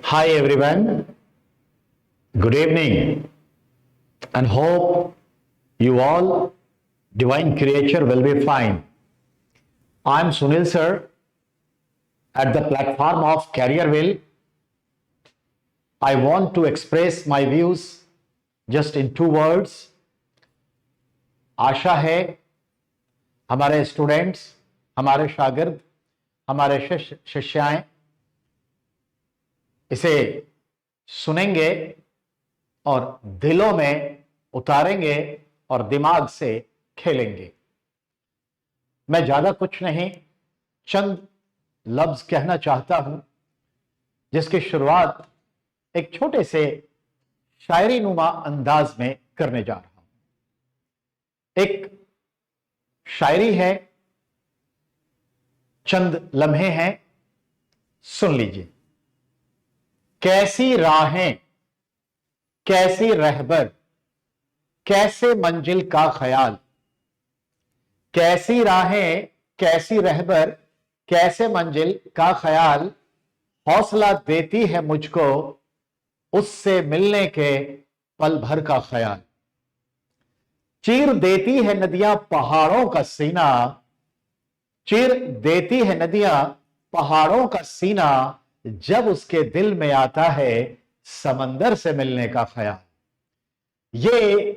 Hi everyone, good evening, and hope you all, divine creature, will be fine. I'm Sunil sir at the platform of Careerville. I want to express my views just in two words. आशा है हमारे students, हमारे शागिर्द, हमारे शिष्याएं इसे सुनेंगे और दिलों में उतारेंगे और दिमाग से खेलेंगे। मैं ज्यादा कुछ नहीं, चंद लफ्ज कहना चाहता हूं जिसकी शुरुआत एक छोटे से शायरी नुमा अंदाज में करने जा रहा हूं। एक शायरी है, चंद लम्हे हैं, सुन लीजिए। कैसी राहें, कैसी रहबर, कैसे मंजिल का ख्याल। कैसी राहें, कैसी रहबर, कैसे मंजिल का ख्याल। हौसला देती है मुझको उससे मिलने के पल भर का ख्याल। चीर देती है नदियां पहाड़ों का सीना, चीर देती है नदियां पहाड़ों का सीना, जब उसके दिल में आता है समंदर से मिलने का ख्याल। ये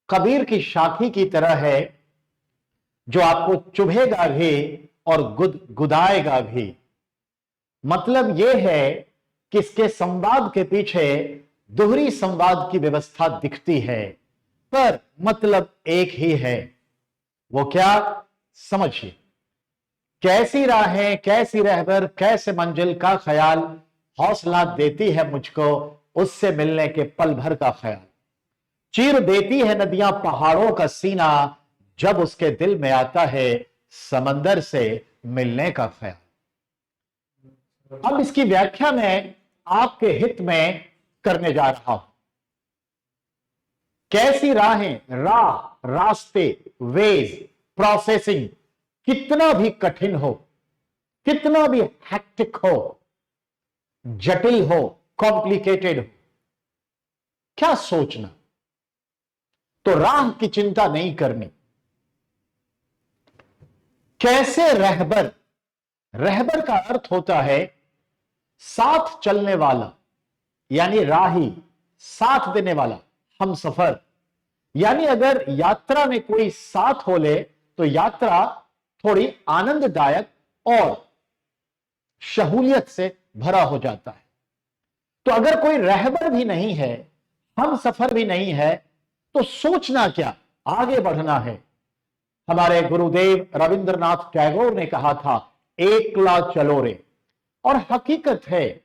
कबीर की शाखी की तरह है जो आपको चुभेगा भी और गुदगुदाएगा भी। मतलब यह है कि इसके संवाद के पीछे दोहरी संवाद की व्यवस्था दिखती है, पर मतलब एक ही है। वो क्या, समझिए। कैसी राहें, कैसी रहबर, कैसे मंजिल का ख्याल। हौसला देती है मुझको उससे मिलने के पल भर का ख्याल। चीर देती है नदियां पहाड़ों का सीना, जब उसके दिल में आता है समंदर से मिलने का ख्याल। अब इसकी व्याख्या मैं आपके हित में करने जा रहा हूं। कैसी राहें, राह, रास्ते, वेज, प्रोसेसिंग कितना भी कठिन हो, कितना भी हैक्टिक हो, जटिल हो, कॉम्प्लिकेटेड हो, क्या सोचना, तो राह की चिंता नहीं करनी। कैसे रहबर, रहबर का अर्थ होता है साथ चलने वाला, यानी राही, साथ देने वाला, हम सफर। यानी अगर यात्रा में कोई साथ हो ले तो यात्रा थोड़ी आनंददायक और शहूलियत से भरा हो जाता है। तो अगर कोई रहबर भी नहीं है, हम सफर भी नहीं है, तो सोचना क्या, आगे बढ़ना है। हमारे गुरुदेव रविंद्रनाथ टैगोर ने कहा था, एकला चलो रे। और हकीकत है,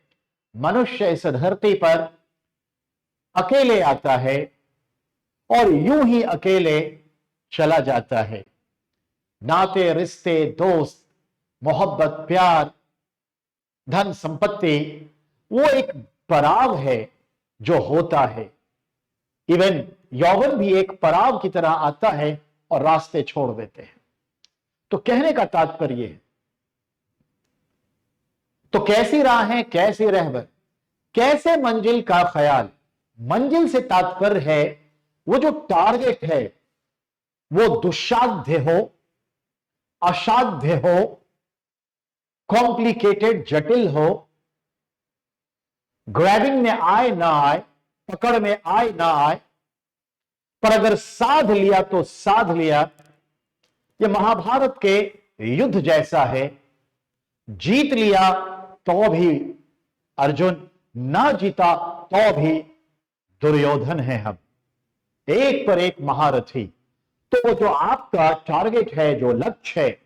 मनुष्य इस धरती पर अकेले आता है और यूं ही अकेले चला जाता है। नाते, रिश्ते, दोस्त, मोहब्बत, प्यार, धन संपत्ति, वो एक पड़ाव है जो होता है। इवन यौवन भी एक पड़ाव की तरह आता है और रास्ते छोड़ देते हैं। तो कहने का तात्पर्य है, तो कैसी राहें, कैसी रहबर, कैसे मंजिल का ख्याल। मंजिल से तात्पर्य है वो जो टारगेट है वो दुस्साध्य हो, असाध्य हो, कॉम्प्लिकेटेड, जटिल हो, ग्रैबिंग में आए ना आए, पकड़ में आए ना आए, पर अगर साध लिया तो साध लिया। यह महाभारत के युद्ध जैसा है। जीत लिया तो भी अर्जुन, ना जीता तो भी दुर्योधन है हम, एक पर एक महारथी। तो जो आपका टारगेट है, जो लक्ष्य है,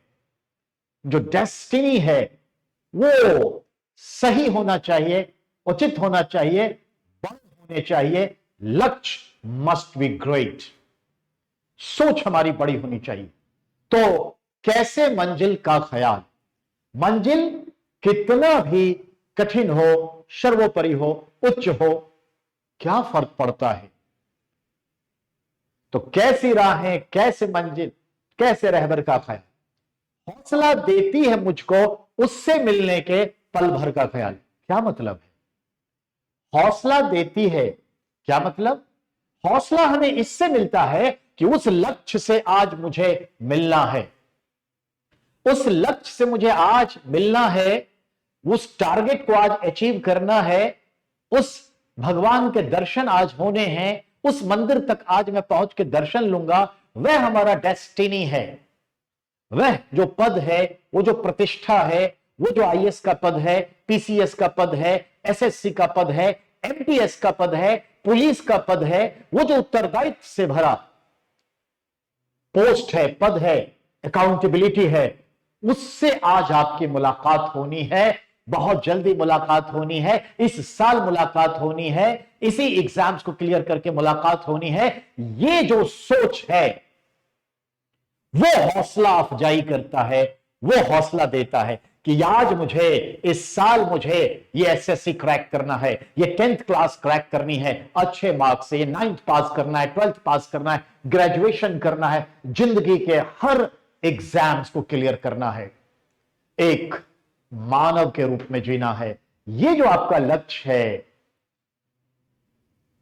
जो डेस्टिनी है, वो सही होना चाहिए, उचित होना चाहिए, बड़ होने चाहिए। लक्ष्य मस्ट बी ग्रेट, सोच हमारी बड़ी होनी चाहिए। तो कैसे मंजिल का ख्याल। मंजिल कितना भी कठिन हो, सर्वोपरि हो, उच्च हो, क्या फर्क पड़ता है। तो कैसी राहें, कैसे मंजिल, कैसे रहबर का ख्याल। हौसला देती है मुझको उससे मिलने के पल भर का ख्याल। क्या मतलब है? हौसला देती है। क्या मतलब? हौसला हमें इससे मिलता है कि उस लक्ष्य से आज मुझे मिलना है, उस लक्ष्य से मुझे आज मिलना है, उस टारगेट को आज अचीव करना है, उस भगवान के दर्शन आज होने हैं, उस मंदिर तक आज मैं पहुंच के दर्शन लूंगा। वह हमारा डेस्टिनी है। वह जो पद है, वो जो प्रतिष्ठा है, वो जो आईएएस का पद है, पीसीएस का पद है, एसएससी का पद है, एमटीएस का पद है, पुलिस का पद है, वो जो उत्तरदायित्व से भरा पोस्ट है, पद है, अकाउंटेबिलिटी है, उससे आज आपकी मुलाकात होनी है। बहुत जल्दी मुलाकात होनी है, इस साल मुलाकात होनी है, इसी एग्जाम्स को क्लियर करके मुलाकात होनी है। ये जो सोच है वो हौसला अफजाई करता है, वो हौसला देता है कि आज मुझे, इस साल मुझे ये एसएससी क्रैक करना है, ये 10th क्लास क्रैक करनी है अच्छे मार्क्स से, ये 9th पास करना है, 12th पास करना है, ग्रेजुएशन करना है, जिंदगी के हर एग्जाम्स को क्लियर करना है, एक मानव के रूप में जीना है। ये जो आपका लक्ष्य है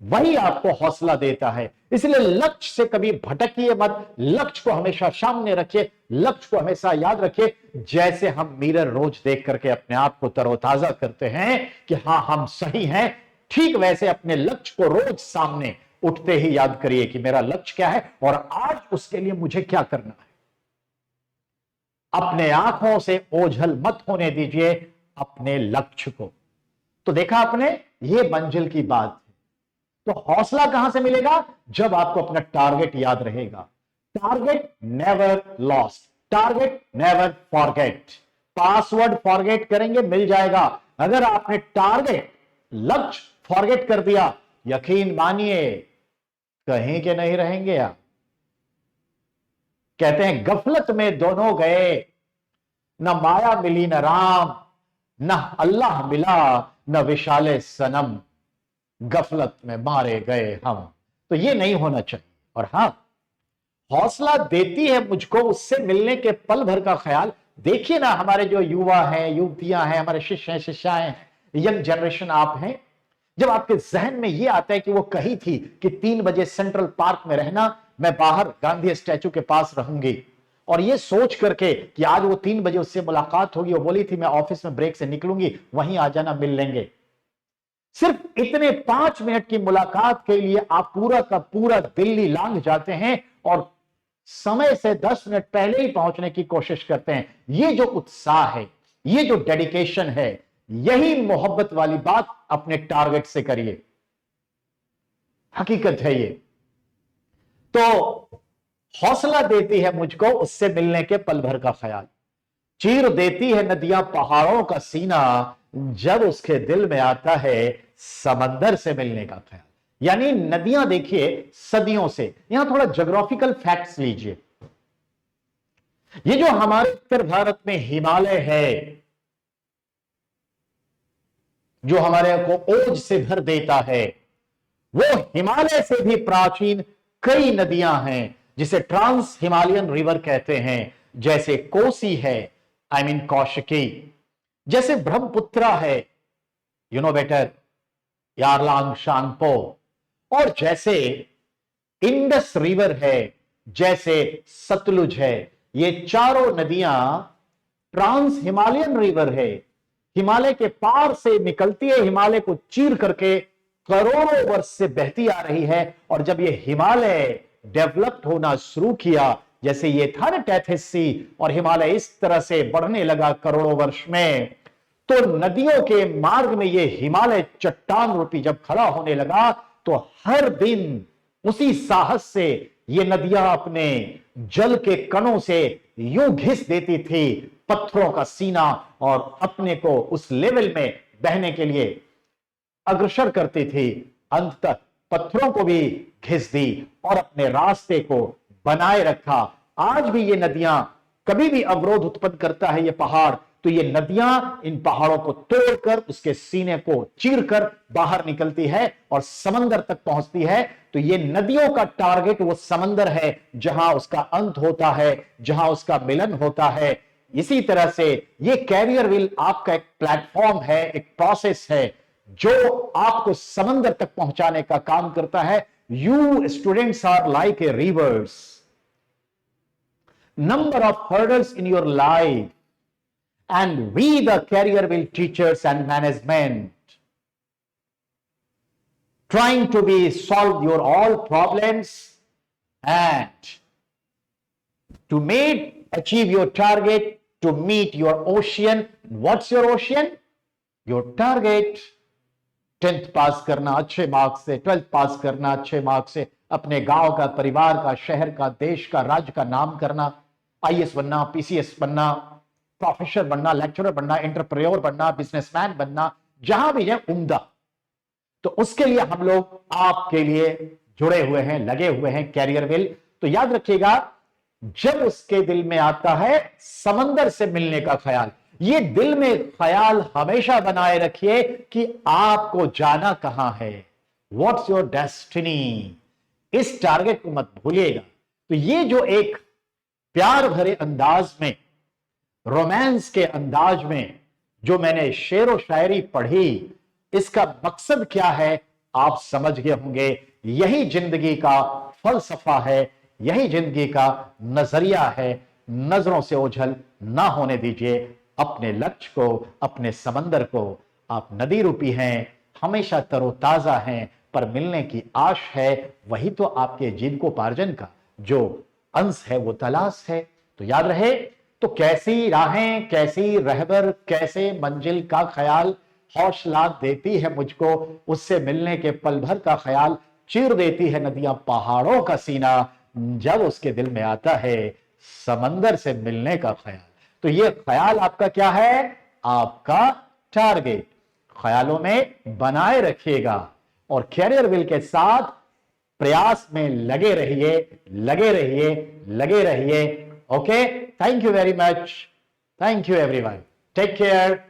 वही आपको हौसला देता है। इसलिए लक्ष्य से कभी भटकिए मत, लक्ष्य को हमेशा सामने रखिए, लक्ष्य को हमेशा याद रखिए। जैसे हम मिरर रोज देख करके अपने आप को तरोताजा करते हैं कि हां हम सही हैं, ठीक वैसे अपने लक्ष्य को रोज सामने उठते ही याद करिए कि मेरा लक्ष्य क्या है और आज उसके लिए मुझे क्या करना है। अपने आंखों से ओझल मत होने दीजिए अपने लक्ष्य को। तो देखा आपने, ये मंजिल की बात है। तो हौसला कहां से मिलेगा? जब आपको अपना टारगेट याद रहेगा। Target never lost, target never forget. Password forget करेंगे मिल जाएगा, अगर आपने टारगेट, लक्ष्य फॉरगेट कर दिया, यकीन मानिए कहीं के नहीं रहेंगे आप। कहते हैं गफलत में दोनों गए, न माया मिली न राम, न अल्लाह मिला न विशाले सनम, गफलत में मारे गए हम। तो ये नहीं होना चाहिए। और हां, हौसला देती है मुझको उससे मिलने के पल भर का ख्याल। देखिए ना, हमारे जो युवा हैं, युवतियां हैं, हमारे शिष्य हैं, शिष्याएं हैं, यंग जनरेशन आप हैं, जब आपके जहन में यह आता है कि वो कही थी कि 3 बजे सेंट्रल पार्क में रहना, मैं बाहर गांधी स्टैचू के पास रहूंगी, और ये सोच करके कि आज वो 3 बजे उससे मुलाकात होगी, वो बोली थी मैं ऑफिस में ब्रेक से निकलूंगी, वहीं आ जाना, मिल लेंगे। सिर्फ इतने 5 मिनट की मुलाकात के लिए आप पूरा का पूरा दिल्ली लांघ जाते हैं और समय से 10 मिनट पहले ही पहुंचने की कोशिश करते हैं। ये जो उत्साह है, ये जो डेडिकेशन है, यही मोहब्बत वाली बात अपने टारगेट से करिए। हकीकत है ये। तो हौसला देती है मुझको उससे मिलने के पल भर का ख्याल, चीर देती है नदियां पहाड़ों का सीना, जब उसके दिल में आता है समंदर से मिलने का ख्याल। यानी नदियां देखिए सदियों से, यहां थोड़ा ज्योग्राफिकल फैक्ट्स लीजिए। ये जो हमारे उत्तर भारत में हिमालय है, जो हमारे को ओज से भर देता है, वो हिमालय से भी प्राचीन कई नदियां हैं जिसे ट्रांस हिमालयन रिवर कहते हैं। जैसे कोसी है, आई मीन कौशिकी, जैसे ब्रह्मपुत्रा है, यू नो बेटर, यारलांग शांगपो, और जैसे इंडस रिवर है, जैसे सतलुज है। ये चारों नदियां ट्रांस हिमालयन रिवर है, हिमालय के पार से निकलती है, हिमालय को चीर करके करोड़ों वर्ष से बहती आ रही है। और जब ये हिमालय डेवलप होना शुरू किया, जैसे ये था ना टेथिस सी, और हिमालय इस तरह से बढ़ने लगा करोड़ों वर्ष में, तो नदियों के मार्ग में ये हिमालय चट्टान रूपी जब खड़ा होने लगा, तो हर दिन उसी साहस से ये नदियां अपने जल के कणों से यूं घिस देती थी पत्थरों का सीना, और अपने को उस लेवल में बहने के लिए अग्रसर करती थी। अंततः पत्थरों को भी घिस दी और अपने रास्ते को बनाए रखा। आज भी ये नदियां कभी भी अवरोध उत्पन्न करता है ये पहाड़, तो ये नदियां इन पहाड़ों को तोड़कर, उसके सीने को चीरकर बाहर निकलती है और समंदर तक पहुंचती है। तो ये नदियों का टारगेट वो समंदर है जहां उसका अंत होता है, जहां उसका मिलन होता है। इसी तरह से ये कैरियर व्हील आपका एक प्लेटफॉर्म है, एक प्रोसेस है, जो आपको समंदर तक पहुंचाने का काम करता है। You students are like a rivers, number of hurdles in your life, and we the career will teachers and management trying to be solve your all problems and to achieve your target, to meet your ocean. What's your ocean? Your target. 10th पास करना अच्छे marks से, 12th पास करना अच्छे marks से, अपने गांव का, परिवार का, शहर का, देश का, राज्य का नाम करना, आईएएस बनना, पीसीएस बनना, प्रोफेसर बनना, लेक्चरर बनना, एंटरप्रेन्योर बनना, बिजनेसमैन बनना, जहां भी है उम्दा। तो उसके लिए हम लोग आपके लिए जुड़े हुए हैं, लगे हुए हैं कैरियर विल। तो याद रखिएगा, जब उसके दिल में आता है समंदर से मिलने का ख्याल, ये दिल में ख्याल हमेशा बनाए रखिए कि आपको जाना कहां है, व्हाट्स योर डेस्टिनी। इस टारगेट को मत भूलिएगा। तो ये जो एक प्यार भरे अंदाज में, रोमांस के अंदाज में जो मैंने शेर व शायरी पढ़ी, इसका मकसद क्या है आप समझ गए होंगे। यही जिंदगी का फलसफा है, यही जिंदगी का नजरिया है। नजरों से ओझल ना होने दीजिए अपने लक्ष्य को, अपने समंदर को। आप नदी रूपी हैं, हमेशा तरोताजा हैं, पर मिलने की आश है। वही तो आपके जीविकोपार्जन का जो अंश है, वो तलाश है। तो याद रहे, तो कैसी राहें, कैसी रहबर, कैसे मंजिल का ख्याल हौसला देती है मुझको, उससे मिलने के पल भर का ख्याल चीर देती है नदियां पहाड़ों का सीना, जब उसके दिल में आता है समंदर से मिलने का ख्याल। तो ये ख्याल आपका क्या है? आपका टारगेट। ख्यालों में बनाए रखिएगा और कैरियर विल के साथ प्रयास में लगे रहिए, लगे रहिए, लगे रहिए। Okay, thank you very much. Thank you everyone. Take care.